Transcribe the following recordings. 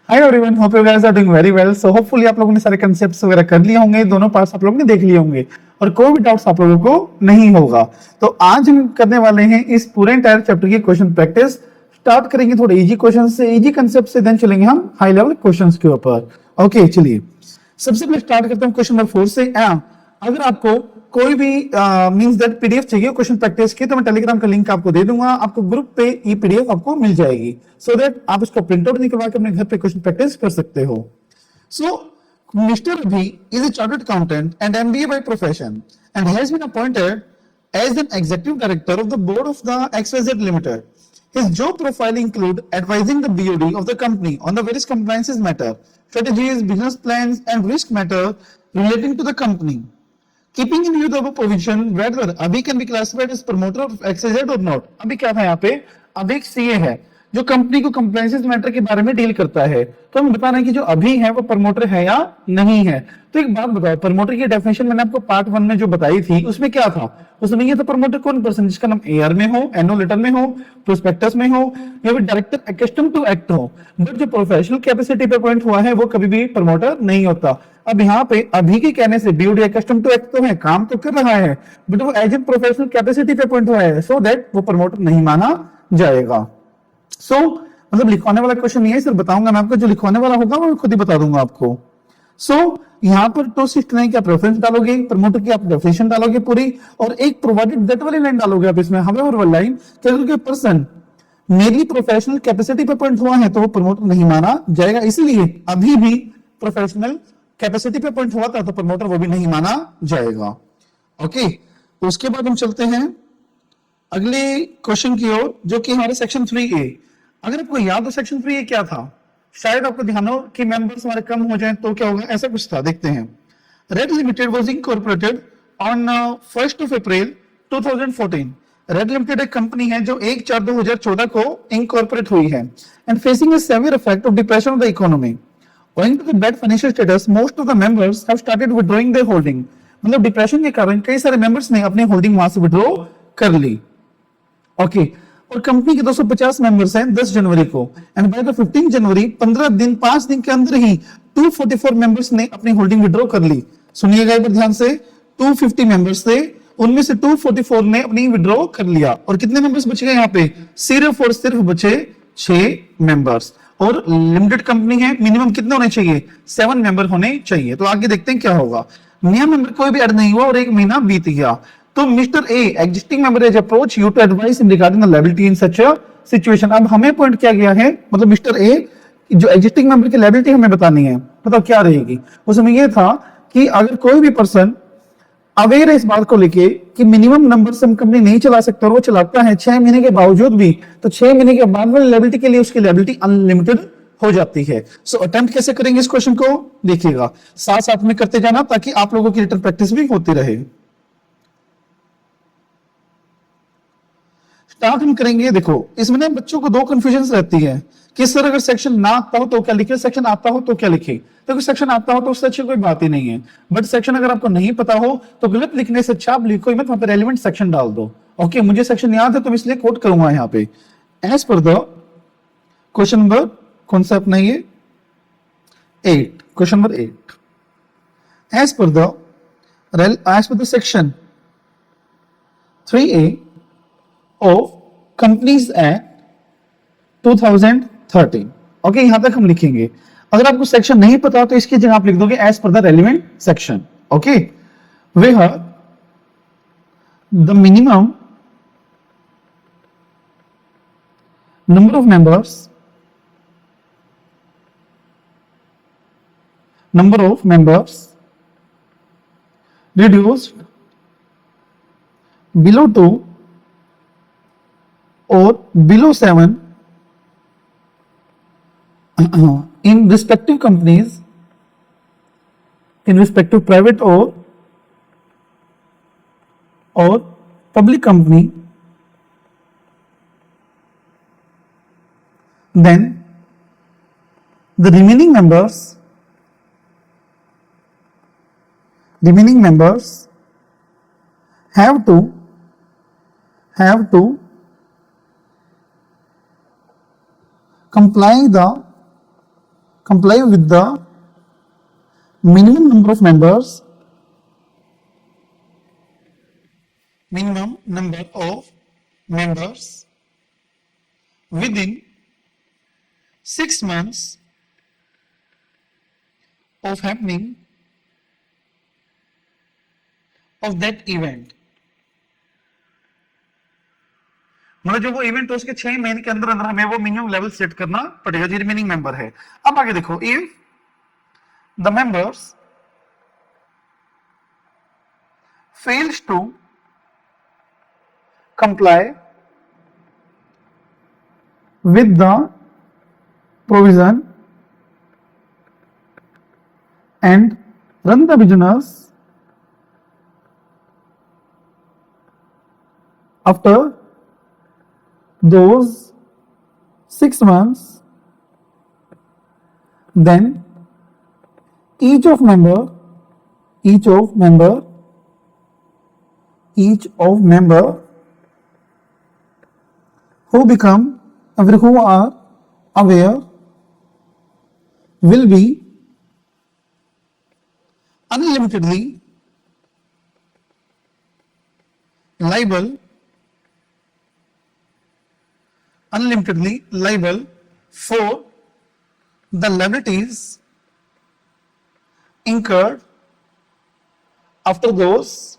Hi everyone, hope you guys are doing very well. So hopefully आप लोगों ने सारे कंसेप्ट्स वगैरह कर लिए होंगे, दोनों पार्ट्स आप लोगों ने देख लिए होंगे और कोई भी डाउट्स आप लोगों को नहीं होगा। तो आज हम करने वाले हैं इस पूरे एंटायर चैप्टर की क्वेश्चन प्रैक्टिस। स्टार्ट करेंगे थोड़े इजी क्वेश्चन से, इजी कंसेप्ट से, देन चलेंगे हम हाई लेवल क्वेश्चंस के ऊपर। ओके, चलिए सबसे पहले स्टार्ट करते हैं क्वेश्चन नंबर 4 से। अगर आपको कोई भी मींस दैट पीडीएफ चाहिए क्वेश्चन प्रैक्टिस की, तो मैं टेलीग्राम का लिंक आपको दे दूंगा, आपको ग्रुप पे ये पीडीएफ आपको मिल जाएगी, सो दैट आप उसका प्रिंट आउट निकलवा के अपने घर पे क्वेश्चन प्रैक्टिस कर सकते हो। सो मिस्टर अभी is a chartered accountant and MBA by profession and has been appointed as an executive director of the board of the XYZ Limited. His job profile include advising the BOD of the company on the various compliances matter, strategies, business plans, and risk matter relating to the company. Keeping in view the above provision, whether Abhi can be classified as promoter of XYZ or not. अभी क्या था यहाँ पे, अभी एक CA है जो company को कंप्लायंसेस मैटर के बारे में डील करता है, तो हम बता रहे हैं कि जो अभी है वो प्रमोटर है या नहीं है। तो एक बात बताओ, प्रमोटर की डेफिनेशन मैंने आपको पार्ट 1 में जो बताई थी उसमें क्या था, उसमें ये तो प्रमोटर कौन पर्सन जिसका नाम एआर में हो, एनुअल लेटर में हो, प्रोस्पेक्टस में हो, या फिर डायरेक्टर अकस्टम टू एक्ट हो, बट जो प्रोफेशनल कैपेसिटी पे अपॉइंट हुआ है वो कभी भी प्रमोटर नहीं होता। अब यहाँ पे अभी के कहने से बीओडी अकस्टम टू एक्ट तो है, काम तो कर रहा है, बट वो एज ए प्रोफेशनल कैपेसिटी पे अपॉइंट हुआ है, सो दैट वो प्रमोटर नहीं माना जाएगा। सो मतलब लिखवाने वाला क्वेश्चन नहीं है, सिर्फ बताऊंगा मैं आपको, जो लिखवाने वाला होगा वो खुद ही बता दूंगा आपको। यहाँ पर 269 की आप रेफरेंस डालोगे, प्रमोटर की आप डेफिनेशन डालोगे पूरी, और एक प्रोवाइडेड दैट वाली लाइन डालोगे आप इसमें, हाउएवर वाली लाइन, क्योंकि पर्सन मेरी प्रोफेशनल कैपेसिटी पे पॉइंट हुआ है तो वो प्रमोटर नहीं माना जाएगा, इसलिए अभी भी प्रोफेशनल कैपेसिटी पे पॉइंट हुआ था तो प्रमोटर वो भी नहीं माना जाएगा। ओके, तो उसके बाद हम चलते हैं अगले क्वेश्चन की ओर, जो कि हमारे सेक्शन 3A। अगर आपको याद हो सेक्शन 3A क्या था, शायद आपको ध्यान हो कि मेंबर्स हमारे कम हो जाएं तो क्या होगा, ऐसा कुछ था, देखते हैं। Red Limited was incorporated on 1 April 2014। Red Limited एक कंपनी है जो 1/4/2014 को इनकॉर्पोरेट हुई है and facing a severe effect of depression of the economy. Owing to the bad financial status, most of the members have started withdrawing their holding. मतलब depression के कारण कई सारे मेंबर्स ने अपनी होल्डिंग वहां से विड्रॉ कर ली। ओके, और कंपनी के 250 मेंबर्स हैं 10 जनवरी को, एंड बाय द 15 जनवरी 5 दिन के अंदर ही 244 मेंबर्स ने अपनी होल्डिंग विड्रॉ कर ली। सुनिएगा एक बार ध्यान से, 250 मेंबर्स थे, उनमें से 244 ने अपनी विड्रॉ कर लिया, और कितने मेंबर्स बच गए यहाँ पे, सिर्फ और सिर्फ बचे 6 मेंबर्स। और लिमिटेड कंपनी है, मिनिमम कितने होने चाहिए, 7 मेंबर होने चाहिए। तो आगे देखते हैं क्या होगा। नया मेंबर कोई भी ऐड नहीं हुआ और 1 महीना बीत गया, तो mister A existing member is approach you to advice in regarding the liability in such a situation. अब हमें पॉइंट किया गया है, मतलब मिस्टर ए जो एग्जिस्टिंग मेंबर की लायबिलिटी हमें बतानी है, मतलब क्या रहेगी। उसमें यह था कि अगर कोई भी पर्सन अवेयर है इस बात को लेके कि मिनिमम नंबर से हम कंपनी नहीं चला सकते और वो चलाता है 6 महीने के बावजूद भी, तो 6 महीने के बाद वाली लायबिलिटी के लिए उसकी लायबिलिटी अनलिमिटेड हो जाती है। सो अटेम्प्ट कैसे करेंगे इस क्वेश्चन को, देखिएगा, साथ साथ में करते जाना ताकि आप लोगों की रिटन प्रैक्टिस भी होती रहे। स्टार्ट हम करेंगे, देखो इसमें ना बच्चों को 2 कंफ्यूजन रहती है कि सर अगर सेक्शन ना आता हो तो क्या लिखे, सेक्शन आता हो तो क्या लिखे। तो सेक्शन आता हो तो उससे अच्छी कोई बात ही नहीं है, बट सेक्शन अगर आपको नहीं पता हो तो गलत लिखने से अच्छा आप लिखो मत, वहां पे रेलेवेंट सेक्शन डाल दो। ओके, मुझे सेक्शन याद है तो मैं इसलिए कोट करूंगा यहाँ पे। As per the question number कौन सा अपना ये 8, question number 8, as per the section 3A of companies act 2013। Okay, यहां तक हम लिखेंगे। अगर आपको सेक्शन नहीं पता तो इसकी जगह आप लिख दोगे as per the relevant section. Okay, where the minimum number of members reduced below 2 or below 7 in respective companies, in respective private or public company, then the remaining members have to comply comply with the minimum number of members, within 6 months of happening of that event। मतलब जो वो event हो उसके 6 महीने के अंदर अंदर हमें वो मिनिमम लेवल सेट करना पड़ेगा जो रिमेनिंग मेंबर है। अब आगे देखो, if the members fails to comply with the provision and run the business after those 6 months, then each of member who are aware will be unlimitedly liable for the liabilities incurred after those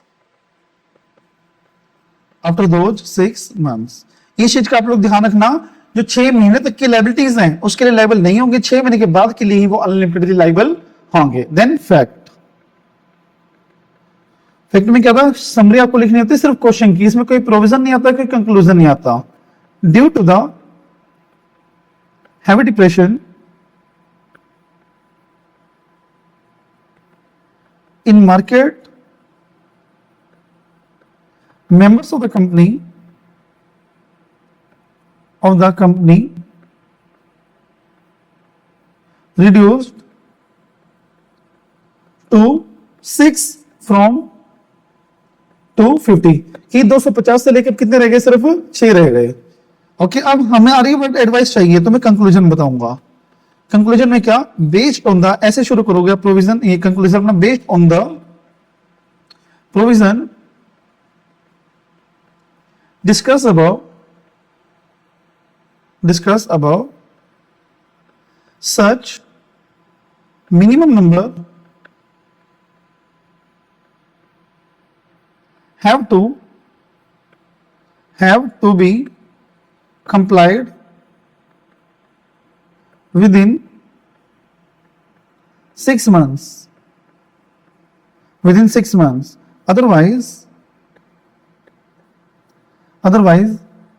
6 months। इस चीज का आप लोग ध्यान रखना, जो 6 महीने तक की लाइबिलिटीज हैं उसके लिए लाइबल नहीं होंगे, 6 महीने के बाद के लिए ही वो अनलिमिटेडली लाइबल होंगे। देन फैक्ट में क्या था, समरी आपको लिखनी होती है सिर्फ क्वेश्चन की, इसमें कोई प्रोविजन नहीं आता, कोई कंक्लूजन नहीं आता। Due to the heavy depression in market, members of the company reduced to 6 from 250 कि 250 से लेकर कितने रह गए, सिर्फ 6 रह गए। ओके, अब हमें आ रही है एडवाइस चाहिए तो मैं कंक्लूजन बताऊंगा। कंक्लूजन में क्या, बेस्ड ऑन द, ऐसे शुरू करोगे प्रोविजन, ये कंक्लूजन अपना, based on the provision discuss above such minimum number have to be complied within 6 months, otherwise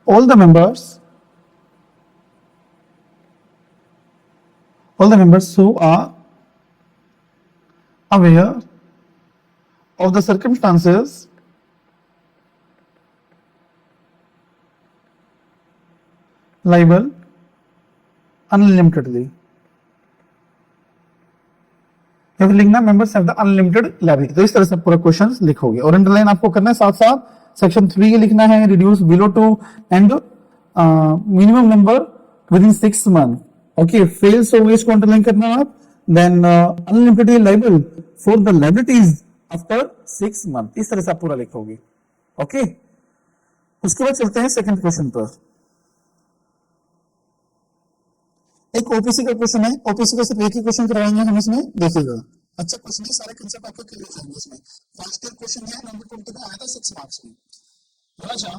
all the members who are aware of the circumstances liable unlimitedly। या फिर लिखना members have the unlimited liability. तो इस तरह से पूरा question लिखोगे और अंडरलाइन आपको करना है, साथ साथ सेक्शन 3 ये लिखना है, reduce below to and minimum number within 6 month. Okay, fails हो गए इसको अंडरलाइन करना आप, then unlimited liable for the liabilities after 6 month. इस तरह से आप पूरा लिखोगे। ओके, उसके बाद चलते हैं सेकंड क्वेश्चन पर। एक ओपीसी का क्वेश्चन है, ओपीसी का सिर्फ एक ही क्वेश्चन करवाएंगे हम इसमें, देखिएगा। अच्छा क्वेश्चन है, सारे कांसेप्ट आपको क्लियर हो जाएंगे इसमें। फर्स्ट ईयर क्वेश्चन है, नंबर 20 का आया था 6 मार्क्स में। राजा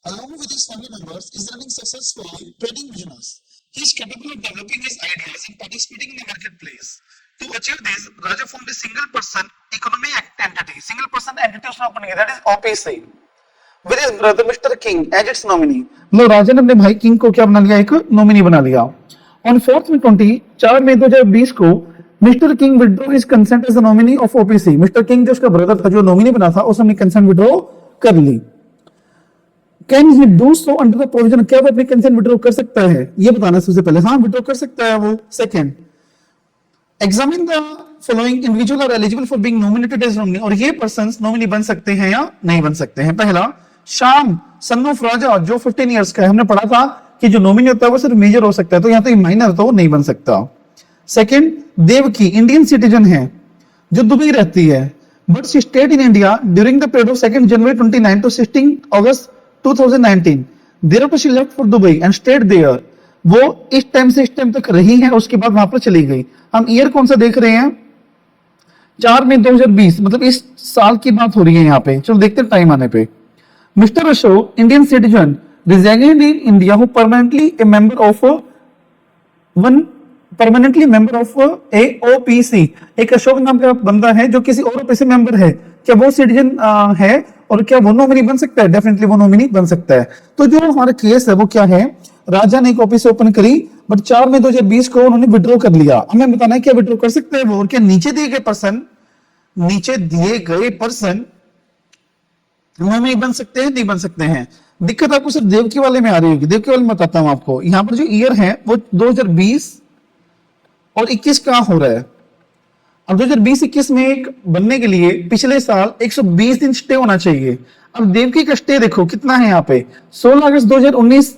along with his family members is running successfully trading business. He is capable of developing his ideas and participating in the marketplace. To achieve this, Raja formed a single person economic entity. Single person entity उसने open किया, that is OPC. With his brother Mr. King as its nominee. मतलब राजा ने अपने भाई king को क्या बना लिया, एक नॉमिनी बना लिया। On 4 मई 2020 को mister King withdraw his consent as the nominee of OPC. Mister King जो उसका ब्रदर था, जो नॉमिनी बना था, उसने अपनी कंसेंट विड्रॉ कर ली। Can he do so under the provision, क्या वो अपनी कंसेंट विड्रॉ कर सकता है, ये बताना सबसे पहले। हाँ, विड्रॉ कर सकता है वो। Second, examine the following individual are eligible for being nominated as nominee, और ये पर्संस नॉमिनी बन सकते हैं या नहीं बन सकते हैं। पहला, शाम सन ऑफ राजा जो 15 इयर्स का है। हमने पढ़ा था कि जो नॉमिनी होता है वो सिर्फ मेजर हो सकता है, तो यहाँ तो माइनर तो नहीं बन सकता। सेकंड, देवकी इंडियन सिटीजन है जो दुबई रहती है, but she stayed in India during the period of 2 January 29 to 16 August 2019। Thereafter she left for Dubai and stayed there. वो इस टाइम से इस टाइम तक रही है, उसके बाद वहां पर चली गई। हम ईयर कौन सा देख रहे हैं? 4 मई 2020, मतलब इस साल की बात हो रही है यहाँ पे। चलो देखते हैं टाइम आने पे। Mister Ashok Indian citizen residing in India who permanently a member of AOPC। एक अशोक नाम का बंदा है जो किसी और ओपीसी मेंबर है, क्या वो सिटीजन है और क्या वो नॉमिनी बन सकता है? डेफिनेटली वो नॉमिनी बन सकता है। तो जो हमारा केस है वो क्या है? राजा ने एक ओपीसी ओपन करी, बट 4 मई 2020 को उन्होंने विड्रॉ कर लिया। हमें बताना है क्या विड्रॉ कर सकते हैं वो, और क्या नीचे दिए गए पर्सन नॉमिनी बन सकते हैं, नहीं बन सकते हैं? दिक्कत आपको सिर्फ देवकी वाले में आ रही होगी। देवकी वाले में बताता हूं आपको। यहां पर जो ईयर है वो 2020 और 21 का हो रहा है। अब 2020-21 में एक बनने के लिए पिछले साल 120 दिन स्टे होना चाहिए। अब देवकी का स्टे देखो कितना है यहाँ पे, 16 अगस्त 2019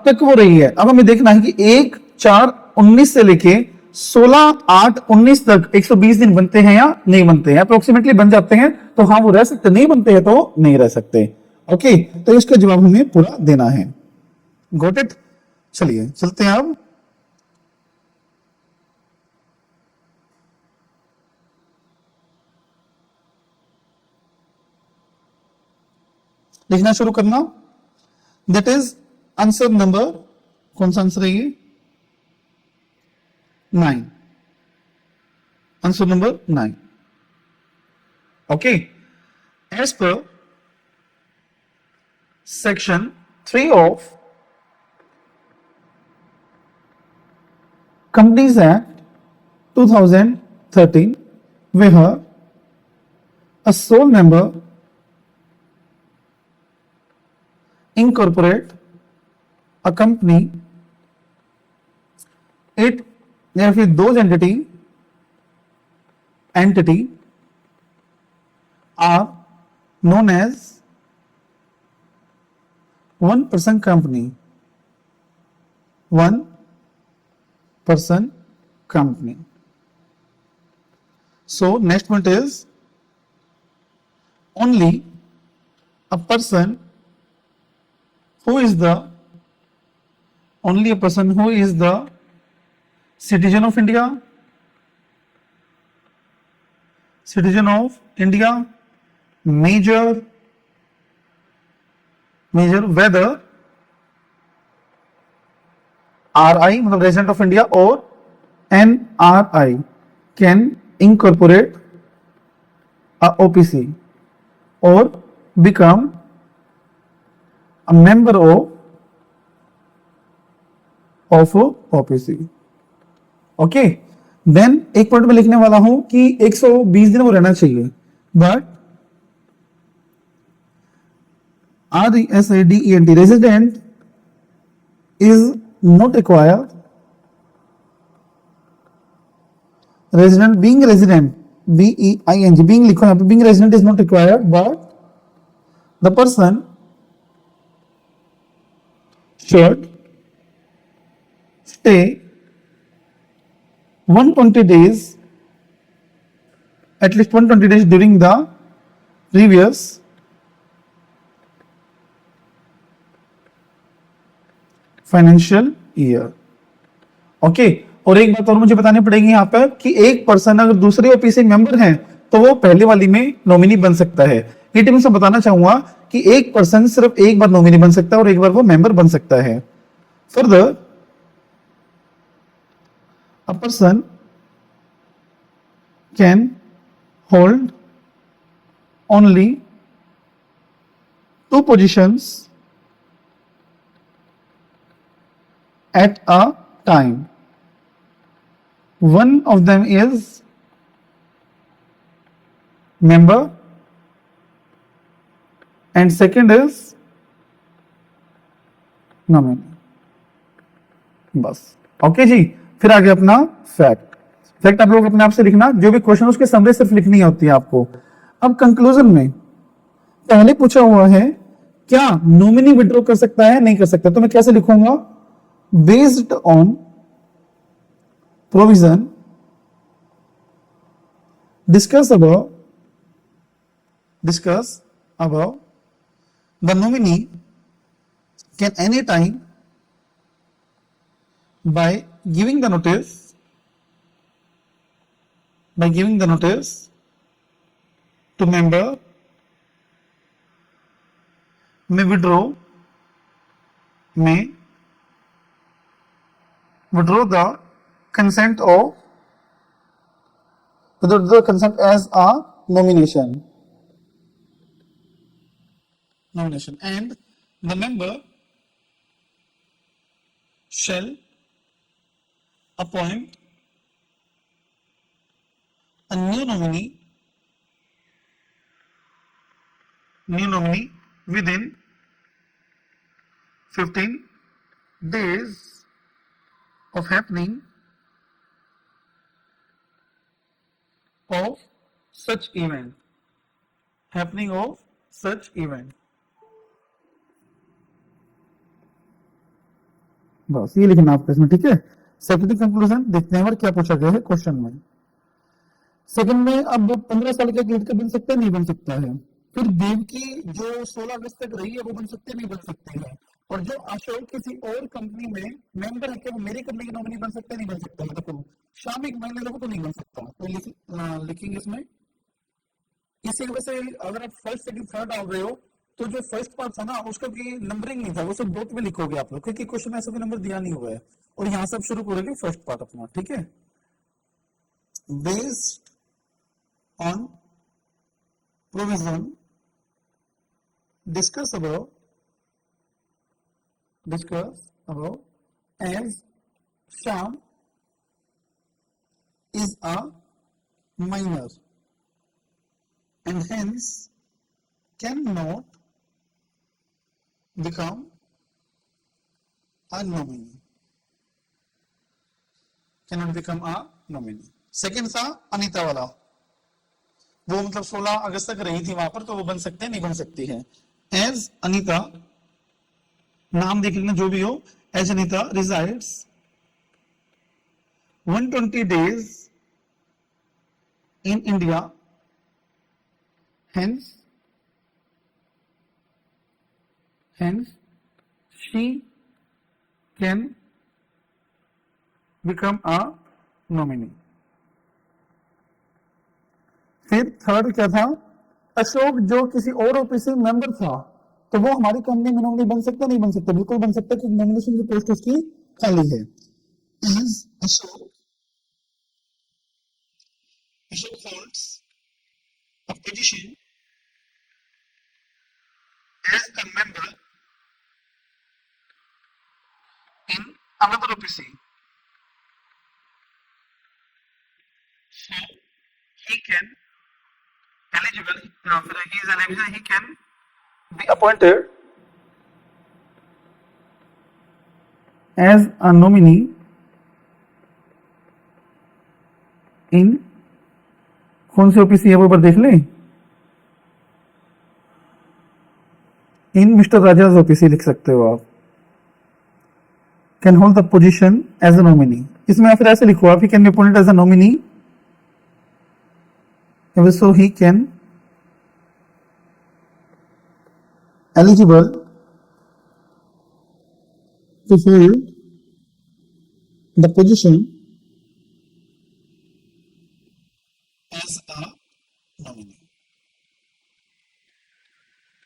तक हो रही है। अब हमें देखना है कि 1/4/19 से लेके 16/8/19 तक 120 दिन बनते हैं या नहीं बनते हैं। अप्रोक्सीमेटली बन जाते हैं तो हाँ वो रह सकते, नहीं बनते हैं तो नहीं रह सकते। ओके, तो इसका जवाब हमें पूरा देना है। Got it? चलिए चलते हैं अब। लिखना शुरू करना। दैट इज आंसर नंबर, कौन सा आंसर है ये? 9। Answer number 9। Okay, as per Section 3 of Companies Act 2013, where a sole member incorporate a company, it या फिर those entity are known as one person company। one person company। So next point is only a person who is the citizen of India, major whether RI मतलब resident of India or NRI can incorporate a OPC or become a member of OPC। Okay, then एक point में लिखने वाला हूं कि 120 दिन वो रहना चाहिए, but RESIDENT resident is not required। resident being resident BEING being लिखो यहाँ पे, being resident is not required, but the person should stay 120 days, at least 120 days during the previous financial year. Okay, और एक बात और मुझे बतानी पड़ेगी यहाँ पर कि एक पर्सन अगर दूसरे ओपीसी मेंबर है तो वो पहले वाली में नॉमिनी बन सकता है। ये टिप मैं बताना चाहूंगा कि एक पर्सन सिर्फ एक बार नॉमिनी बन सकता है और एक बार वो मेंबर बन सकता है। Further, a person can hold only 2 positions at a time। one of them is member and second is nominee। बस ओके जी। फिर आगे अपना फैक्ट आप लोग अपने आप से लिखना, जो भी क्वेश्चन उसके समरी सिर्फ लिखनी होती है आपको। अब कंक्लूजन में पहले पूछा हुआ है क्या नॉमिनी विड्रॉ कर सकता है, नहीं कर सकता, तो मैं कैसे लिखूंगा? Based on provision discuss above the nominee can any time by giving the notice to member may withdraw the consent as a nomination and the member shall appoint a new nominee within 15 days of happening of such event. बस ये लिखना आपको इसमें, ठीक है। Second conclusion देखते हैं और क्या पूछा गया है क्वेश्चन में। सेकंड में अब 15 साल का लड़का बन सकता है, नहीं बन सकता है। फिर देव की जो 16 अगस्त तक रही है वो बन सकते नहीं बन सकते हैं। और जो अशोक किसी और कंपनी में मेंबर है, क्या वो मेरी कंपनी की नॉमिनी बन सकता है नहीं बन सकता है? देखो शाम एक महीने लोगों तो नहीं बन सकता, तो लिखेंगे इसमें। इसी वजह से अगर आप फर्स्ट सेकंड थर्ड आ गए हो तो जो फर्स्ट पार्ट था ना उसका भी नंबरिंग नहीं था, वो सब डॉट में लिखोगे आप लोग, क्योंकि क्वेश्चन में ऐसा भी नंबर दिया नहीं हुआ है। और यहाँ से शुरू करोगे फर्स्ट पार्ट अपना, ठीक है। Based on provision discuss above as Shyam is a minor and hence cannot become a nominee. Second था अनीता वाला, वो मतलब 16 अगस्त तक रही थी वहां पर, तो वो बन सकते हैं नहीं बन सकती है। एज अनीता, नाम देख लेना जो भी हो, as Anita resides 120 days in India, hence she can become a nominee. फिर थर्ड क्या था, अशोक जो किसी और ओपीसी मेंबर था तो वो हमारी कंपनी में नॉमिनी बन सकता नहीं बन सकता? बिल्कुल बन सकता, क्योंकि नॉमिनेशन की पोस्ट उसकी खाली है। Ashok holds a position as a member in another OPC, so he can he can be appointed as a nominee in कौन से ओपीसी है वो पर देख लें, इन मिस्टर राजाज ओपीसी लिख सकते हो आप। Can hold the position as a nominee, इसमें फिर ऐसे लिखो आप, he can be appointed as a nominee, so he can eligible to fill the position as a nominee।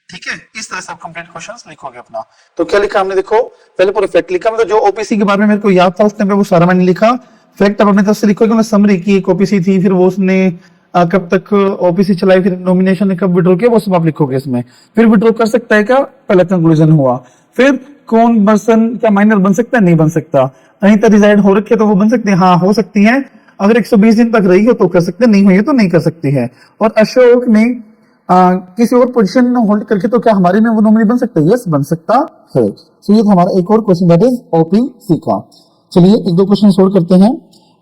ठीक है, इस तरह से आप कंप्लीट क्वेश्चंस लिखोगे अपना। तो क्या लिखा हमने, देखो पहले पूरा फैक्ट लिखा, मतलब जो ओपीसी के बारे में मेरे को याद था उस टाइम पे वो सारा मैंने लिखा। फैक्ट अब अपने तरफ से लिखोगे, मैं समरी की एक ओपीसी थी, फिर वो उसने कब तक ओपीसी चलाई, फिर नॉमिनेशन ने कब विड्रॉ किया, वो सब आप लिखोगे इसमें। फिर विड्रॉ कर सकता है क्या, पहला कंक्लूजन हुआ। फिर कौन पर्सन क्या माइनर बन सकता है, नहीं बन सकता। अनीता रिजाइड हो रखे तो वो बन सकती है, हाँ हो सकती है। अगर 120 दिन तक रही हो तो कर सकते, नहीं हुई है तो नहीं कर सकती है। और अशोक ने किसी और पोजीशन होल्ड करके तो क्या हमारे में वो नॉमिनी बन सकता है? यस बन सकता है। तो ये हमारा एक और क्वेश्चन, दैट इज ओपीसी का। चलिए एक दो क्वेश्चन सोल्व करते हैं।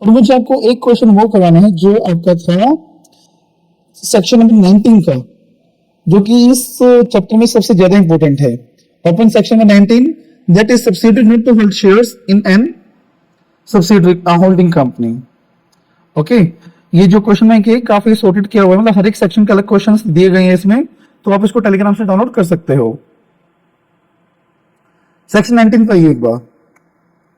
और मुझे आपको एक क्वेश्चन वो करवाना है जो आपका था सेक्शन नंबर 19 का, जो कि इस चैप्टर में सबसे ज्यादा इंपॉर्टेंट है। Open section number 19, that is subsidiary not to hold shares in an subsidiary holding company. Okay, ये जो क्वेश्चन बैंक है काफी सॉर्टेड किया हुआ है, मतलब हर एक सेक्शन के अलग क्वेश्चंस दिए गए हैं इसमें, तो आप इसको टेलीग्राम से डाउनलोड कर सकते हो। सेक्शन 19 पर ये एक बार।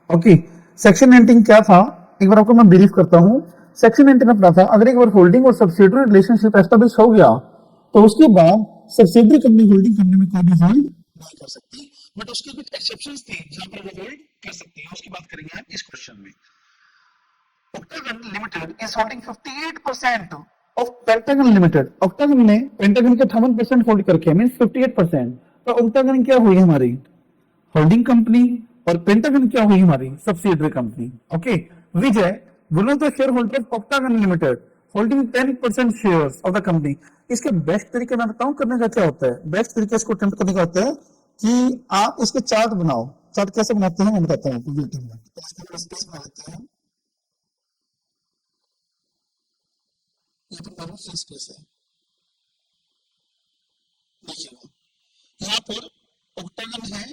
ओके, सेक्शन 19 क्या था, एक बार आपको मैं ब्रीफ करता हूं। सेक्शन 19 अपना था, अगर एक बार होल्डिंग और सब्सिडरी रिलेशनशिप एस्टेब्लिश हो गया तो उसके बाद सब्सिडरी कंपनी होल्डिंग कंपनी में कोई भी होल्ड नहीं कर सकती, बट उसके कुछ एक्सेप्शंस थे जहां पर वो होल्ड कर सकती है, उसकी बात करेंगे हम इस क्वेश्चन में। Octagon Limited is holding 58% of Pentagon Limited। Octagon ने पेंटागन के 58% होल्ड करके मींस 58%। तो Octagon क्या हुई हमारी होल्डिंग कंपनी और पेंटागन क्या हुई हमारी subsidiary company. Okay, Vijay one of the share holder of Octagon Limited holding 10% shares of the company. इसके बेस्ट तरीके मैं बताऊं करने का क्या होता है, बेस्ट तरीके इसको अटेम्प्ट करने का होता है कि आप इसके चार्ट बनाओ। चार्ट कैसे बनाते हैं मैं बताता हूं आपको वीडियो में। तो इसको स्पेस बना लेते हैं, ये तो हमारा फिक्स केस है। देखिएगा, यहाँ पर ऑक्टागन है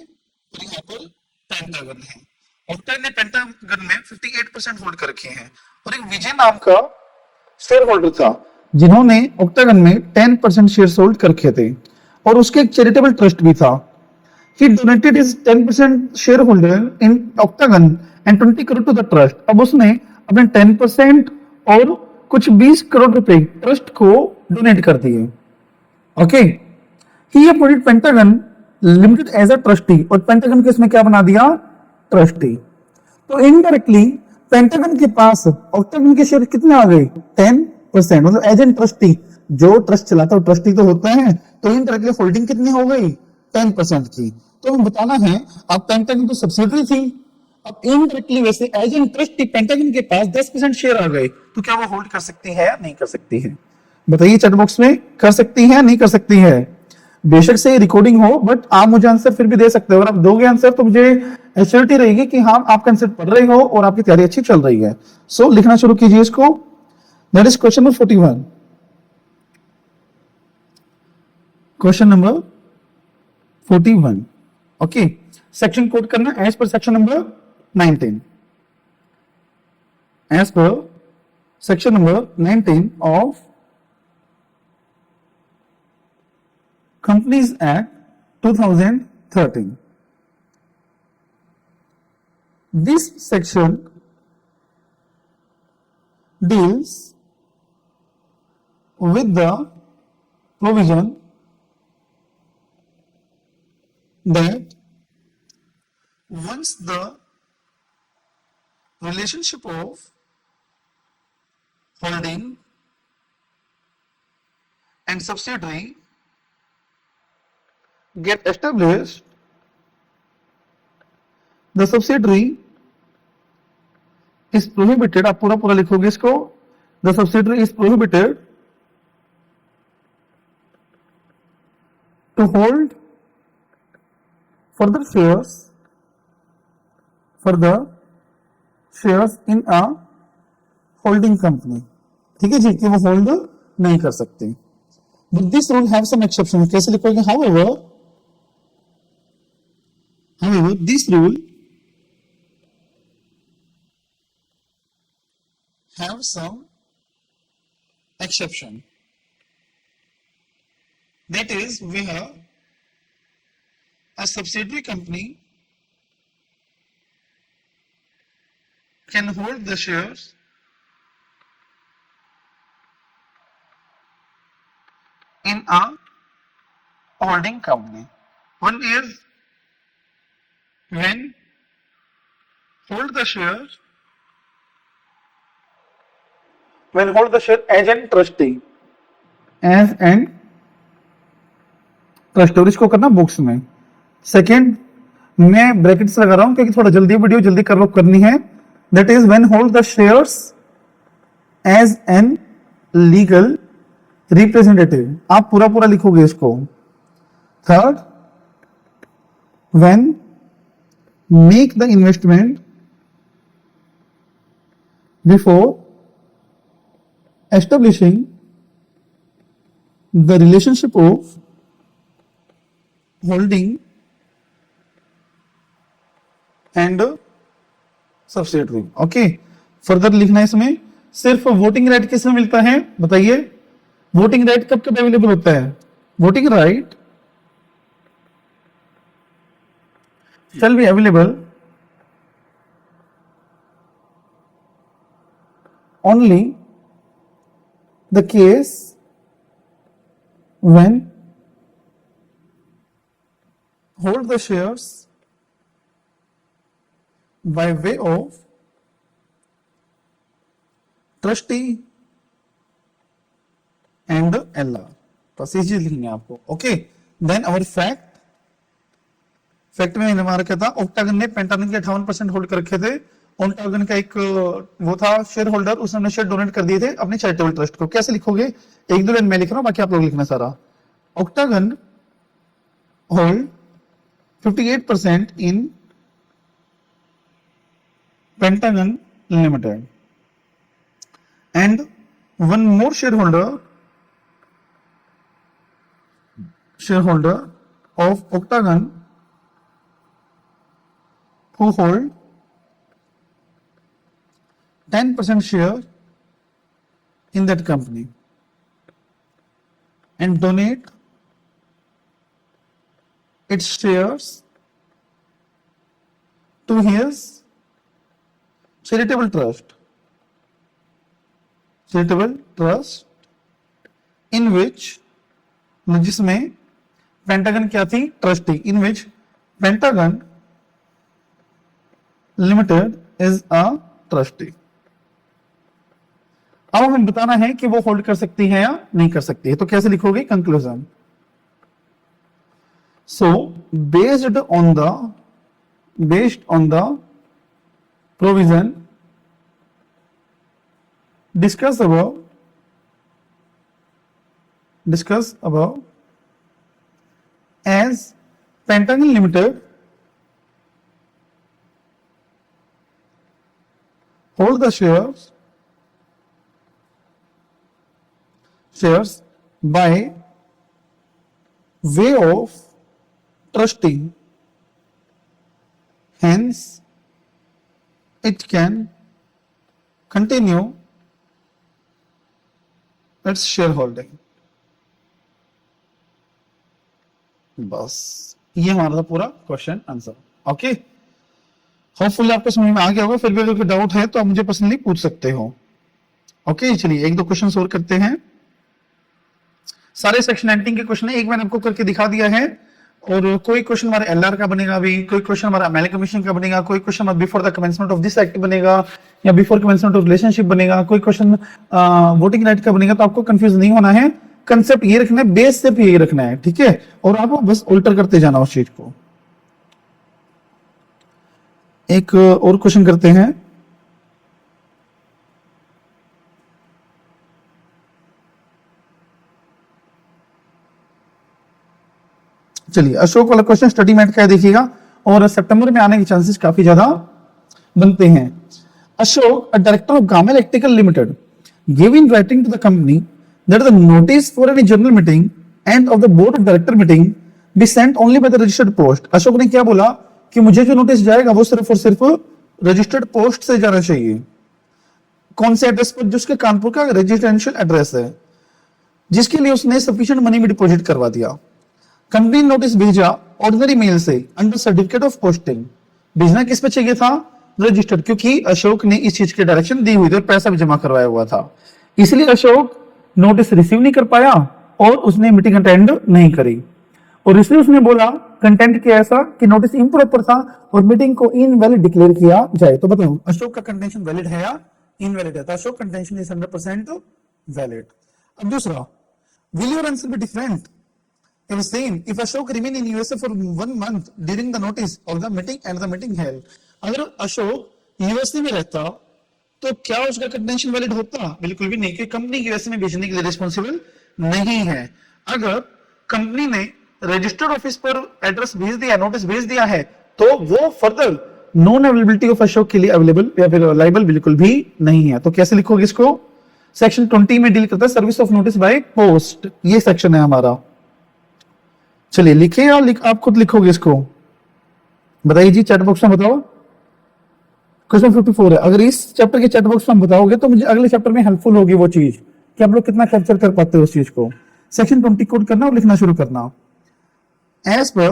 और यहाँ पर पेंटागन है। ऑक्टागन ने पेंटागन में 58% होल्ड कर रखे हैं और एक विजय नाम का शेयर होल्डर था जिन्होंने ऑक्टागन में 10% शेयर होल्ड कर रखे थे, और उसके एक चैरिटेबल ट्रस्ट भी था। He donated his 10% shareholder in Octagon and 20 crore to the trust। अब उसने अपने 10% और कुछ 20 करोड़ रुपए ट्रस्ट को डोनेट कर दिए। Okay, he appointed Pentagon Limited as a trustee, और पेंटागन के इसमें क्या बना दिया ट्रस्टी। तो इनडायरेक्टली पेंटागन के पास ऑक्टागन के शेयर कितने आ गए 10%, मतलब एज एन ट्रस्टी, जो ट्रस्ट चलाता है ट्रस्टी तो होता है, तो इनडायरेक्टली होल्डिंग कितनी हो गई 10% की। तो हमें बताना है, अब पेंटागन तो सब्सिडरी थी, अब इनडायरेक्टली वैसे एज एन ट्रस्टी पेंटागन के पास 10% शेयर आ गए, तो क्या वो होल्ड कर सकती है या नहीं कर सकती है, बताइए चैट बॉक्स में। कर सकती है नहीं कर सकती है, बेशक से रिकॉर्डिंग हो बट आप मुझे आंसर फिर भी दे सकते हो। अगर आप दोगे आंसर तो मुझे एश्योरिटी रहेगी कि हाँ आप आंसर पढ़ रहे हो और आपकी तैयारी अच्छी चल रही है। सो लिखना शुरू कीजिए इसको। That is question number 41। Question number 41। Okay, section code करना as per section number 19, as per section number 19 of Companies Act 2013। This section deals with the provision that once the relationship of holding and subsidiary get established, the subsidiary is prohibited। आप पूरा पूरा लिखोगे इसको, the subsidiary is prohibited to hold further shares in a holding company। ठीक है जी, कि वो hold नहीं कर सकते। But this rule have some exceptions। कैसे लिखोगे, however this rule have some exception, that is where a subsidiary company can hold the shares in a holding company। One is when hold the share as an trustee, और इसको करना books में। Second, मैं brackets लगा रहा हूं क्योंकि थोड़ा जल्दी करनी है। That is when hold the shares as an legal representative. आप पूरा पूरा लिखोगे इसको। Third, when make the investment before establishing the relationship of holding and subsidiary. Okay, further लिखना है इसमें, सिर्फ वोटिंग राइट किसमें मिलता है बताइए? वोटिंग राइट कब कब अवेलेबल होता है? Voting right shall be available only the case when hold the shares by way of trustee and LR। बस ये चीज लिखनी है आपको। ओके, देन अवर फैक्ट में हमारा क्या था, ऑक्टागन ने पेंटागन के 58% होल्ड कर रखे थे। ऑक्टागन का एक वो था शेयर होल्डर, उसने शेयर डोनेट कर दिए थे अपने चैरिटेबल ट्रस्ट को। कैसे लिखोगे? एक दो लाइन मैं लिख रहा हूं, बाकी आप लोग लिखना सारा। Octagon hold 58% in pentagon limited and one more shareholder of Octagon who hold 10% share in that company and donate its shares to his charitable trust in which, जिसमें पेंटागन क्या थी? Trustee. In which pentagon limited is a trustee. अब हमें बताना है कि वो hold कर सकती है या नहीं कर सकती है, तो कैसे लिखोगे? Conclusion. So based on the provision discuss above as Pentagon Limited hold the shares by way of trustee, hence it can continue its shareholding। बस ये हमारा पूरा क्वेश्चन आंसर। ओके, होपफुली आपको समझ में आ गया होगा। फिर भी अगर कोई डाउट है तो आप मुझे पर्सनली पूछ सकते हो। ओके, चलिए एक दो क्वेश्चन और करते हैं। सारे सेक्शन 19 के क्वेश्चन है, एक मैंने आपको करके दिखा दिया है। और कोई क्वेश्चन हमारा एलआर का बनेगा अभी, कोई क्वेश्चन हमारा अमेलगमेशन का बनेगा, कोई क्वेश्चन हमारा before the commencement of this act बनेगा या बिफोर कमेंसमेंट ऑफ रिलेशनशिप बनेगा, कोई क्वेश्चन वोटिंग राइट का बनेगा। तो आपको कंफ्यूज नहीं होना है, कंसेप्ट ये रखना है, बेस सिर्फ ये रखना है, ठीक है? और आपको बस उल्टर करते जाना उस चीज को। एक और क्वेश्चन करते हैं। चलिए, अशोक वाला क्वेश्चन स्टडी मेट का है, देखिएगा, और सितंबर में आने के चांसेस काफी ज्यादा बनते हैं। Ashok, a director of Gamma Electrical Limited, give in writing to the company that the notice for any general meeting and of the board of director meeting be sent only by the registered post। Ashok ने क्या बोला कि मुझे जो notice जाएगा वो सिर्फ और सिर्फ रजिस्टर्ड पोस्ट से जाना चाहिए। कौन से एड्रेस पर? जिसके कानपुर का रेजिडेंशियल एड्रेस है, जिसके लिए उसने सफिशिएंट मनी भी डिपॉजिट करवा दिया। कंपनी ने नोटिस भेजा ऑर्डिनरी मेल से अंडर सर्टिफिकेट ऑफ पोस्टिंग। भेजना किस पे चाहिए था? रजिस्टर्ड, क्योंकि अशोक ने इस चीज की डायरेक्शन दी हुई थी और पैसा भी जमा करवाया हुआ था। इसलिए अशोक नोटिस रिसीव नहीं कर पाया और उसने मीटिंग अटेंड नहीं करी। और इसलिए उसने बोला, कंटेंट क्या ऐसा कि नोटिस इम्प्रॉपर था और मीटिंग को इनवैलिड डिक्लेयर किया जाए। तो बताओ अशोक का कंटेंशन वैलिड है या इनवैलिड है? तो अशोक कंटेंशन इज 100% वैलिड। अब दूसरा, will your answer be different if same if Ashok remain in USA for 1 month during the notice of the meeting and the meeting held. अगर अशोक यूएसए में रहता तो क्या उसका कंटेंशन वैलिड होता? बिल्कुल भी नहीं, क्योंकि कंपनी यूएसए में भेजने के लिए रिस्पॉन्सिबल नहीं है। अगर कंपनी ने रजिस्टर्ड ऑफिस पर एड्रेस भेज दिया, नोटिस भेज दिया है, तो वो further non availability of Ashok के लिए अवेलेबल या फिर लाइबल बिल्कुल भी नहीं है। तो कैसे लिखोगे इसको? सेक्शन 20 में डील करता है service of notice by post, ये सेक्शन है हमारा। चलिए लिखे या आप खुद लिखोगे इसको? बताइए जी, चैट बॉक्स में बताओ। क्वेश्चन 54 है, अगर इस चैप्टर के चैट बॉक्स में हम बताओगे तो मुझे अगले चैप्टर में हेल्पफुल होगी वो चीज कि आप लोग कितना कैप्चर कर पाते हो उस चीज को। सेक्शन 20 कोड करना और लिखना शुरू करना। As per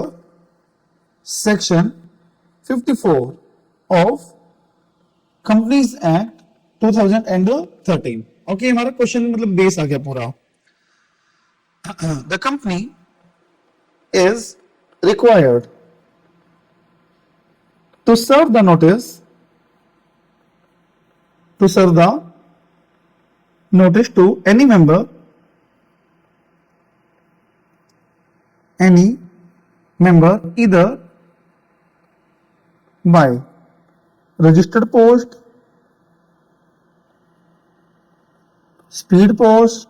section 54 of companies act 2013। Okay, हमारा क्वेश्चन मतलब बेस आ गया पूरा। The company is required to serve the notice to any member either by registered post, speed post,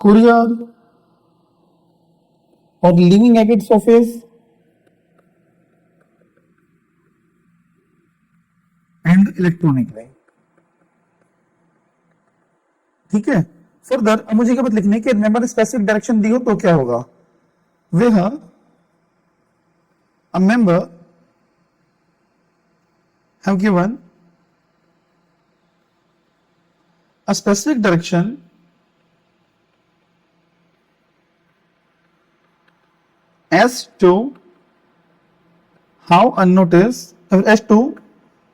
courier or living at its office and electronically। ठीक है, further अब मुझे क्या बात लिखनी है कि मेंबर ने स्पेसिफिक डायरेक्शन दी हो तो क्या होगा। वह a member have given a specific direction as to how a notice, as to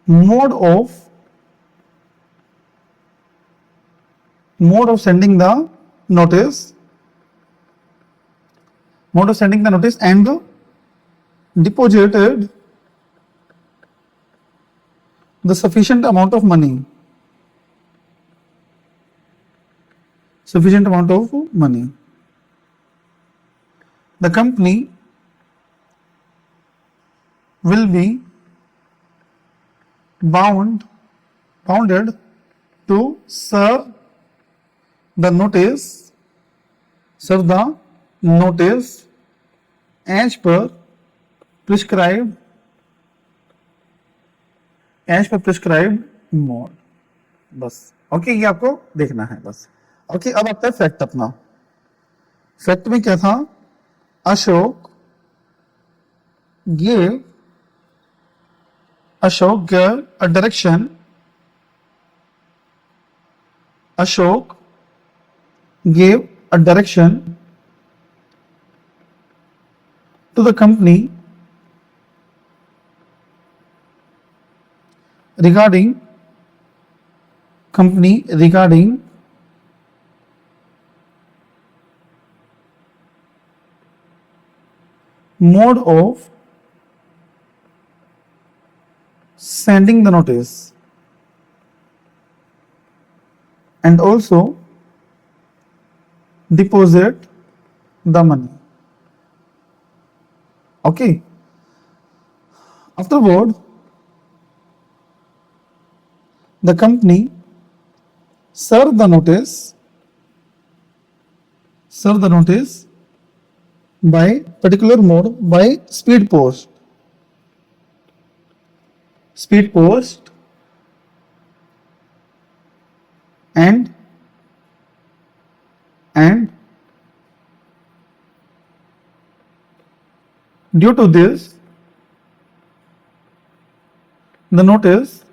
mode of sending the notice, and deposited the sufficient amount of money, the company will be bounded to serve the notice as per prescribed mode। बस okay, ये आपको देखना है बस। Okay, अब आता है fact अपना। फैक्ट में क्या था, Ashok gave a direction, Ashok gave a direction to the company regarding mode of sending the notice and also deposit the money। Okay, afterward the company served the notice by particular mode, by speed post and due to this the notice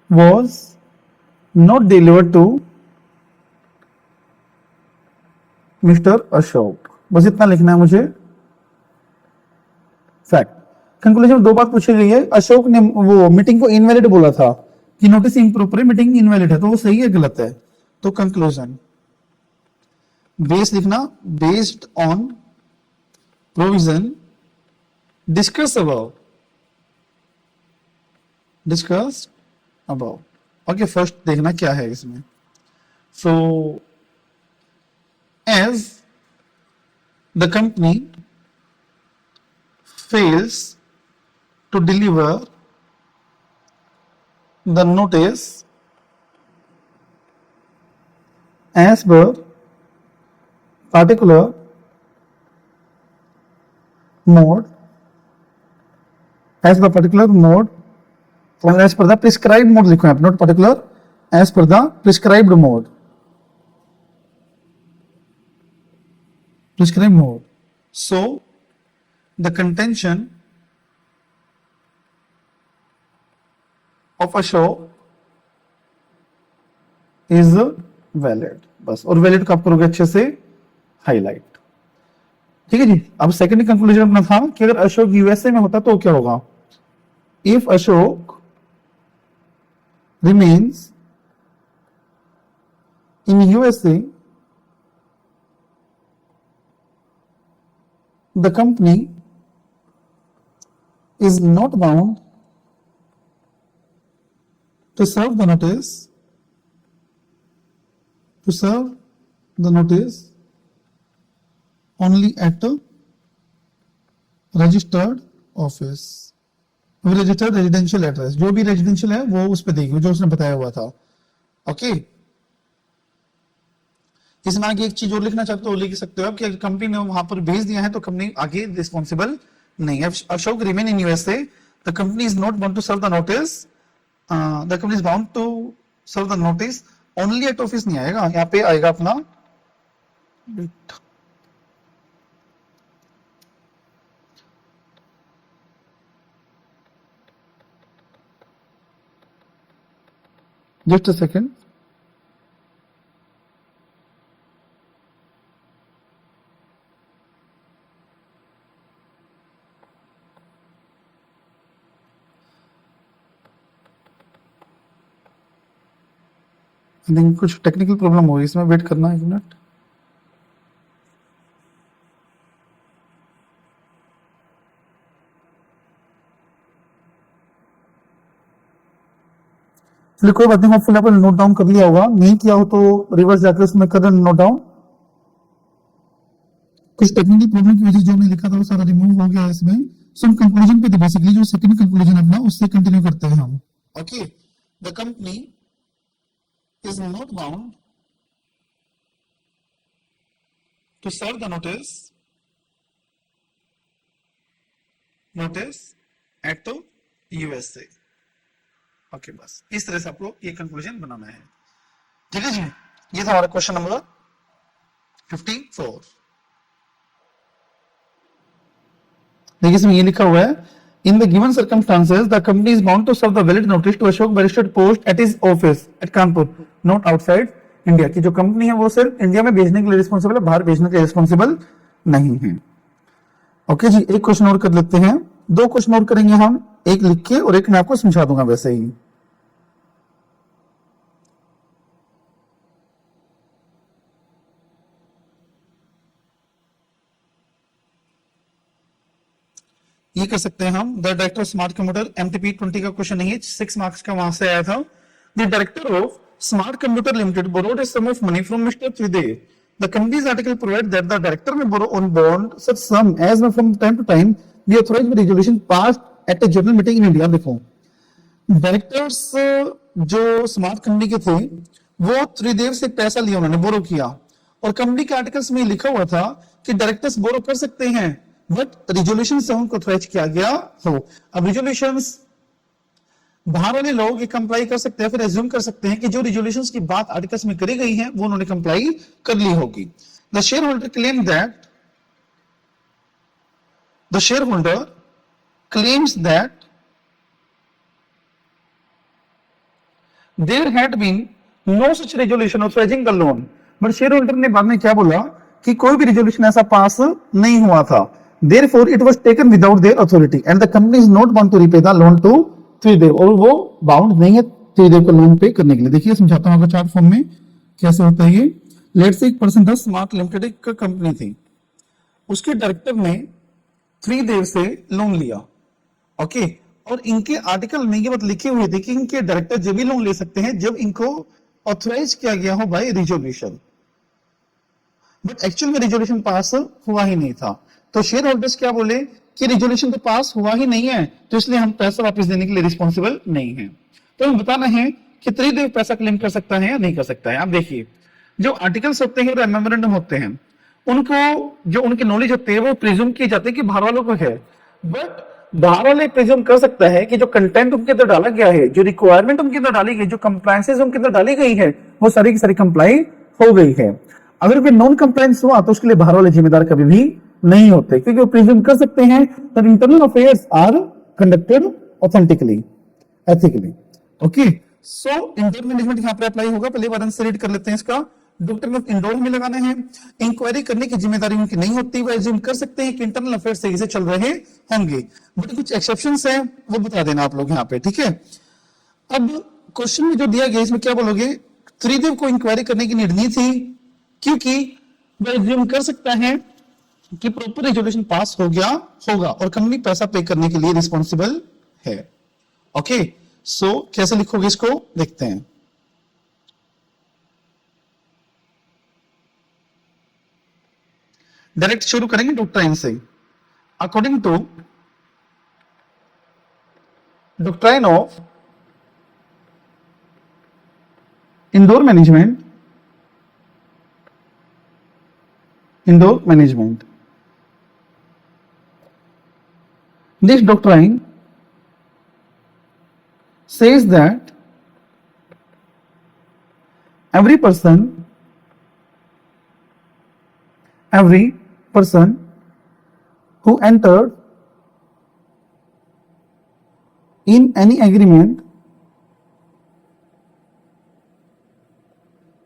was not delivered to mister Ashok. बस इतना लिखना है मुझे। Fact conclusion में दो बात पूछी गई है। अशोक ने वो मीटिंग को इनवैलिड बोला था कि नोटिस इम्प्रोपर है, मीटिंग इनवैलिड है, तो वो सही है गलत है। तो कंक्लूजन बेस लिखना, based on provision discussed above. Okay, first देखना क्या है इसमें। सो as the company fails to deliver the notice as per particular mode, or as per the prescribed mode लिखो, not particular, as per the prescribed mode। So the contention of Ashok is valid, बस। और valid को आप करोगे अच्छे से highlight. ठीक है जी। अब सेकंड कंक्लूजन अपना था कि अगर अशोक यूएसए में होता तो क्या होगा। If Ashok remains in USA, the company is not bound to serve the notice only at a registered office, registered residential address, जो भी रेजिडेंशियल है वो उस पे देगी, जो उसने बताया हुआ था। ओके, इसमें आगे एक चीज और लिखना चाहते हो लिख सकते हो आप कि कंपनी ने वहां पर भेज दिया है तो कंपनी आगे रिस्पॉन्सिबल नहीं है। Ashok remain in USA, the company is not bound to serve the notice, the company is bound to serve the notice only at office नहीं आएगा, यहाँ पे आएगा अपना just a second, I think कुछ टेक्निकल प्रॉब्लम हो गई इसमें, वेट करना एक मिनट। चलिए कोई बात नहीं, होपफुली आपने नोट डाउन कर लिया होगा, नहीं किया हो तो रिवर्स जाकर उसमें कर नोट डाउन। कुछ टेक्निकल प्रॉब्लम की वजह से जो मैंने लिखा था वो सारा रिमूव हो गया है इसमें। सो हम कंक्लूजन पे थे, बेसिकली जो सेकंड कंक्लूजन अपना उससे कंटिन्यू करते हैं हम। Okay, the company is not bound to serve the notice at the USA. Okay, बस इस तरह से आपको ये कंक्लूजन बनाना है। ठीक है जी, ये था हमारा क्वेश्चन नंबर 54। देखिए इसमें ये लिखा हुआ है, in the given circumstances the company is bound to serve the valid notice to Ashok registered post at his office at Kanpur, not outside India. की जो कंपनी है वो सिर्फ इंडिया में भेजने के लिए रिस्पॉन्सिबल है, बाहर भेजने के लिए रिस्पॉन्सिबल नहीं है। ओके जी, एक क्वेश्चन और कर लेते हैं, दो क्वेश्चन और करेंगे हम, एक लिख के और एक मैं आपको समझा दूंगा वैसे ही। ये कर सकते हैं हम, the director of Smart computer, MTP 20 का क्वेश्चन नहीं है, 6 मार्क्स का वहां से आया था। The director of Smart Computer Limited borrowed a sum of money from mister Tridev. The companies article provide that the director may borrow on bond such sum as from time to time be authorised by resolution passed at a general meeting in India. देखो directors जो Smart company के थे वो त्रिदेव से पैसा लिया, उन्होंने बोरो किया, और कंपनी के आर्टिकल्स में लिखा हुआ था कि डायरेक्टर्स बोरो कर सकते हैं बट रिजोल्यूशन से उनको ऑथराइज किया गया हो। अब रिजोल्यूशंस बाहर वाले लोग कंप्लाई कर सकते हैं, फिर एज्यूम कर सकते हैं कि जो रिजोल्यूशंस की बात आर्टिकल्स में करी गई है वो उन्होंने कंप्लाई कर ली होगी। The shareholder claim that the shareholder claims that there had been no such resolution authorising the loan, but shareholder ने बाद में क्या बोला कि कोई भी रेजोल्यूशन ऐसा पास नहीं हुआ था। Therefore, it was taken without their authority, and the company is not bound to repay the loan to त्रिदेव, और वो बाउंड नहीं है त्रिदेव को लोन पे करने के लिए। देखिए समझाता हूं आपको चार्ट फॉर्म में कैसे होता है ये। लेट्स से एक पर्सन था, स्मार्ट लिमिटेड एक कंपनी थी, उसके डायरेक्टर ने त्रिदेव से लोन लिया। ओके, और इनके आर्टिकल में ये बात लिखी हुई थी कि इनके डायरेक्टर जब भी लोन ले सकते हैं जब इनको ऑथराइज किया गया हो बाय रिजोल्यूशन, बट एक्चुअल में रिजोल्यूशन पास हुआ ही नहीं था। तो शेयर होल्डर्स क्या बोले कि रिजोल्यूशन तो पास हुआ ही नहीं है, तो इसलिए हम पैसा वापस देने के लिए रिस्पॉन्सिबल नहीं है। तो हम बताना है कि त्रिदेव पैसा क्लेम कर सकता है या नहीं कर सकता है। आप देखिए जो आर्टिकल्स होते हैं और मेमोरेंडम होते हैं उनको जो उनकी नॉलेज होती है वो प्रिज्यूम की जाती है कि बाहर वालों को है, बट बाहर वाले प्रिज्यूम कर सकता है कि जो कंटेंट उनके अंदर डाला गया है, जो रिक्वायरमेंट उनके अंदर डाली गई, जो कंप्लायंसेस उनके अंदर डाली गई है, वो सारी की सारी कंप्लाई हो गई है। अगर कोई नॉन कंप्लायंस हुआ तो उसके लिए बाहर वाले जिम्मेदार कभी भी नहीं होते, क्योंकि वो प्रिज्यूम कर सकते हैं that internal affairs are conducted authentically, ethically. Okay, so indoor management यहाँ पे अप्लाई होगा। पहले बार आंसर रीड कर लेते हैं इसका। डॉक्टर ऑफ इंडोर में लगाना है। इंक्वायरी करने की जिम्मेदारी उनकी नहीं होती, वो एज्यूम कर सकते हैं कि इंटरनल अफेयर्स सही से चल रहे होंगे, बट कुछ एक्सेप्शंस है वो बता देना आप लोग यहाँ पे, ठीक है। अब क्वेश्चन में जो दिया गया इसमें क्या बोलोगे, त्रिदेव को इंक्वायरी करने की नीड नहीं थी क्योंकि वह एज्यूम कर सकता है कि प्रॉपर रेजोल्यूशन पास हो गया होगा और कंपनी पैसा पे करने के लिए रिस्पॉन्सिबल है। ओके, सो कैसे लिखोगे इसको देखते हैं। डायरेक्ट शुरू करेंगे डॉक्ट्राइन से। According to doctrine of indoor management, indoor management, this doctrine says that every person who entered in any agreement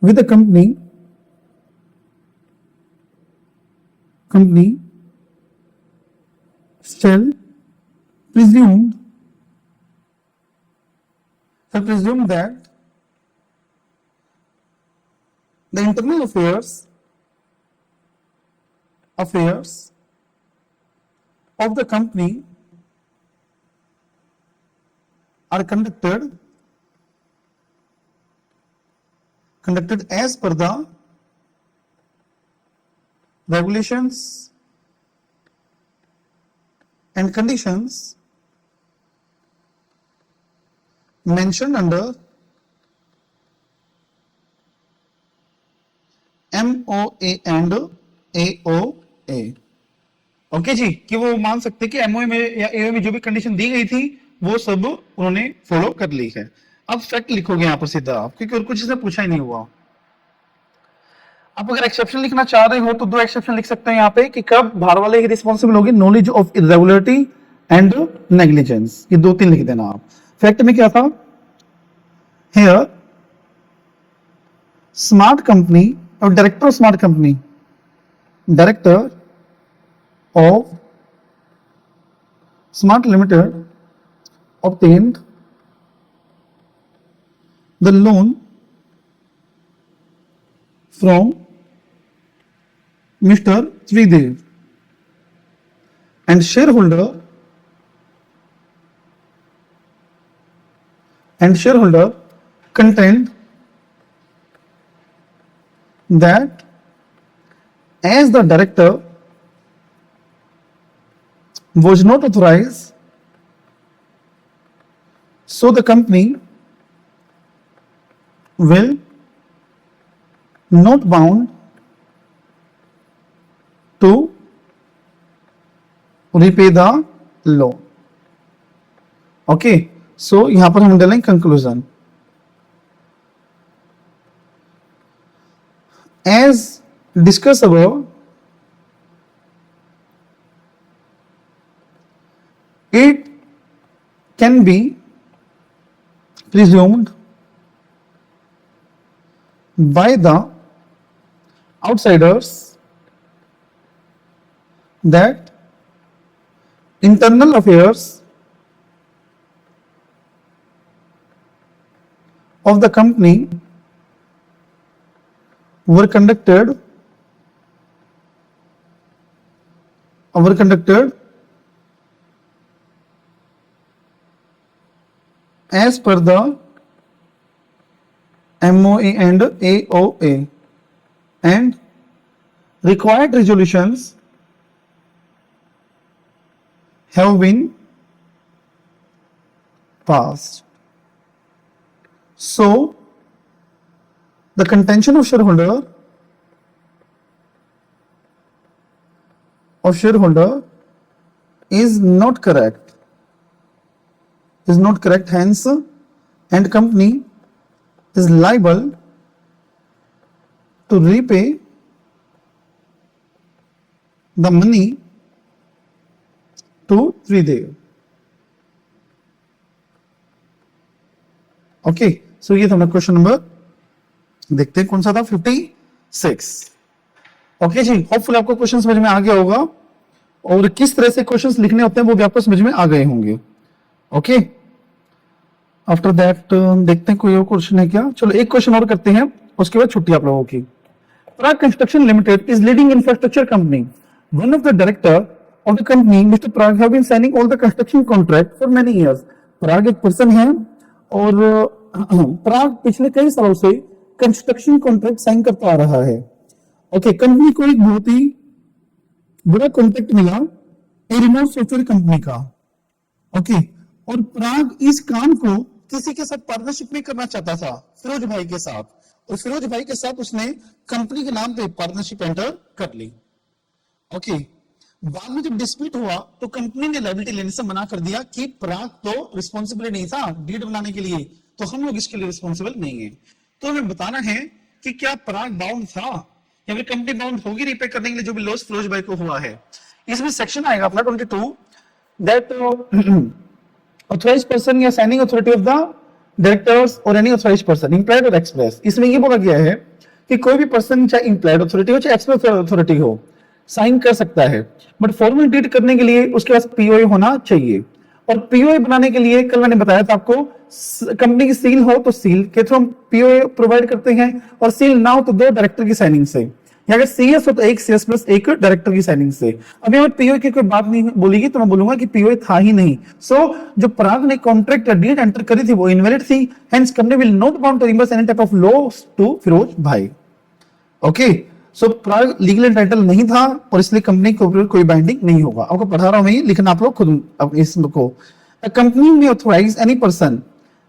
with the company shall presume that the internal affairs of the company are conducted as per the regulations and conditions mentioned under MOA and AOA। Okay जी, कि वो मान सकते कि MOA में या AOA में जो भी कंडीशन दी गई थी वो सब उन्होंने फॉलो कर ली है। अब फैक्ट लिखोगे यहाँ पर सीधा आप, क्योंकि और कुछ इससे पूछा ही नहीं हुआ। आप अगर एक्सेप्शन लिखना चाह रहे हो तो दो एक्सेप्शन लिख सकते हैं यहाँ पे कि कब बाहर वाले ही रिस्पॉन्सिबल होगी, knowledge of irregularity and negligence, ये दो तीन लिख देना आप। फैक्ट में क्या था, हियर स्मार्ट कंपनी और director of smart company, director of Smart Limited obtained the loan from Mr. Tridev and shareholder contend that as the director was not authorized, so the company will not bound to repay the loan। Okay, so यहां पर हम डालेंगे conclusion, as discuss above it can be presumed by the outsiders that internal affairs of the company were conducted as per the MOA and AOA and required resolutions have been passed। So the contention of shareholder is not correct, hence and company is liable to repay the money to Tridev। Okay, so ये था हमारा question number, देखते हैं कौन सा था, 56। Okay जी, hopefully आपको question समझ में आ गया होगा और किस तरह से क्वेश्चंस लिखने होते हैं वो भी आपको समझ में आ गए होंगे। ओके, आफ्टर दैट देखते हैं कोई और क्वेश्चन है क्या। चलो एक क्वेश्चन और करते हैं, उसके बाद छुट्टी आप लोगों की। Prag construction limited is leading infrastructure company. One of the director of the company mister Prag have been signing all the construction contract for many years. Prag एक पर्सन है और प्राग पिछले कई सालों से कंस्ट्रक्शन कॉन्ट्रैक्ट साइन करता आ रहा है। ओके, कंपनी को एक बहुत ही बड़ा कॉन्ट्रैक्ट मिला एरिनो सॉफ्टवेयर कंपनी का। ओके, और प्राग इस काम को किसी के साथ पार्टनरशिप में करना चाहता था, फिरोज भाई के साथ, और फिरोज भाई के साथ उसने कंपनी के नाम पे पार्टनरशिप एंटर कर ली। ओके, बाद में जब डिस्प्यूट हुआ तो कंपनी ने लायबिलिटी लेने से मना कर दिया कि प्राग तो रिस्पॉन्सिबल नहीं था डीड बनाने के लिए, तो हम लोग इसके लिए रिस्पॉन्सिबल नहीं है। तो हमें बताना है कि क्या प्राग बाउंड था या फिर कंपनी बाउंड होगी रिपे करने के लिए जो भी लॉस फिरोज भाई को हुआ है। इसमें सेक्शन आएगा अपना 22 दैट ऑथराइज्ड पर्सन या signing authority of the directors और एनी ऑथराइज्ड पर्सन इंप्लाइड और एक्सप्रेस। इसमें ये बोला गया है कि कोई भी पर्सन चाहे इंप्लाइड अथॉरिटी हो चाहे एक्सप्रेस अथॉरिटी हो साइन कर सकता है, बट फॉर्मल डीड करने के लिए उसके पास पीओए होना चाहिए। और पीओए बनाने के लिए कल मैंने बताया था आपको, कंपनी की सील हो तो सील के थ्रू हम पीओए प्रोवाइड करते हैं, और सील ना हो तो 2 डायरेक्टर की साइनिंग से, या अगर सीएस हो तो 1 सीएस प्लस 1 डायरेक्टर की साइनिंग से। अभी अगर पीओए की कोई बात नहीं बोलेगी तो मैं बोलूंगा कि पीओए था ही नहीं। सो जो प्राग ने कॉन्ट्रैक्ट या डीड एंटर करी थी वो इनवैलिड थी, hence company will not bound to reimburse any type of loss to Firoz भाई। Okay, so Prag legal entitle नहीं था और इसलिए कंपनी के ऊपर कोई बाइंडिंग नहीं होगा। आपको पढ़ा रहा हूं मैं, लिखना आप लोग खुद इसको। A company may authorize any person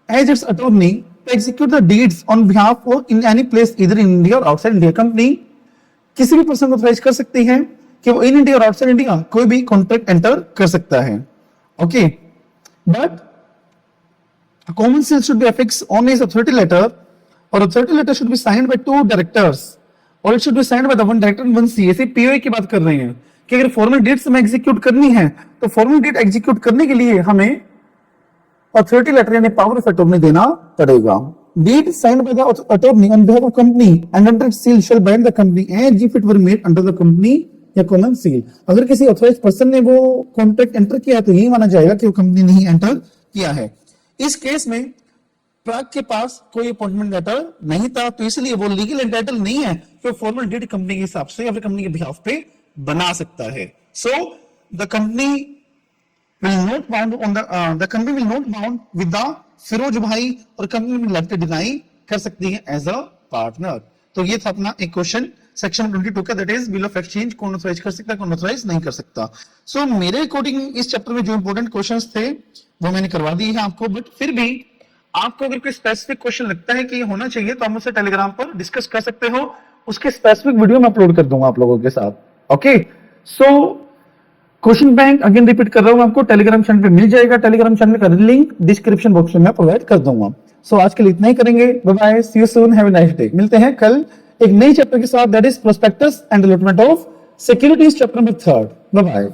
as its attorney to execute the deeds on behalf or in any place either in India or outside India. Company किसी भी पर्सन को ऑथराइज कर सकती है कि वो इन इंडिया और आउटसाइड इंडिया कोई भी कॉन्ट्रैक्ट एंटर कर सकता है। Okay, but common seal should be affixed on his authority letter, और authority letter should be signed by 2 directors, और it should be signed by the 1 director and 1 CA। POA की बात कर रहे हैं कि अगर फॉर्मल डेट्स हमें एग्जीक्यूट करनी है तो फॉर्मल डेट एग्जीक्यूट करने के लिए हमें अथॉरिटी लेटर यानी पावर ऑफ अटॉर्नी देना पड़ेगा। Deed signed by the attorney on behalf of company and under seal shall bind the company as if it were made under the company या common seal. अगर किसी authorised person ने वो contract enter किया तो यही माना जाएगा कि वो कंपनी ने ही एंटर किया है। इस केस में प्राग के पास कोई अपॉइंटमेंट लेटर नहीं था, तो इसलिए वो लीगल एंटाइटल नहीं है कि फॉर्मल डीड कंपनी के हिसाब से या फिर कंपनी के बिहाफ पे बना सकता है। So the company will not bound on the company will not bound with the Firoz भाई, और कंपनी में लायबिलिटी डिनाई कर सकती है एज अ पार्टनर। तो ये था अपना एक क्वेश्चन सेक्शन 22 का, that is bill of exchange, कौन ऑथराइज कर सकता है कौन ऑथराइज नहीं कर सकता। सो मेरे अकॉर्डिंग इस चैप्टर में जो इंपॉर्टेंट क्वेश्चंस थे वो मैंने करवा दिए हैं आपको, बट फिर भी आपको अगर कोई स्पेसिफिक क्वेश्चन लगता है कि ये होना चाहिए तो आप मुझसे टेलीग्राम पर डिस्कस कर सकते हो, उसके स्पेसिफिक वीडियो मैं अपलोड कर दूंगा आप लोगों के साथ। Okay, so question bank again repeat कर रहा हूं, आपको टेलीग्राम चैनल पे मिल जाएगा, टेलीग्राम चैनल का लिंक डिस्क्रिप्शन बॉक्स में मैं प्रोवाइड कर दूंगा। सो आज के लिए इतना ही करेंगे, bye bye, see you soon, have a nice day. मिलते हैं कल एक नई चैप्टर के साथ, that is prospectus and allotment of securities, chapter number 3। Bye bye.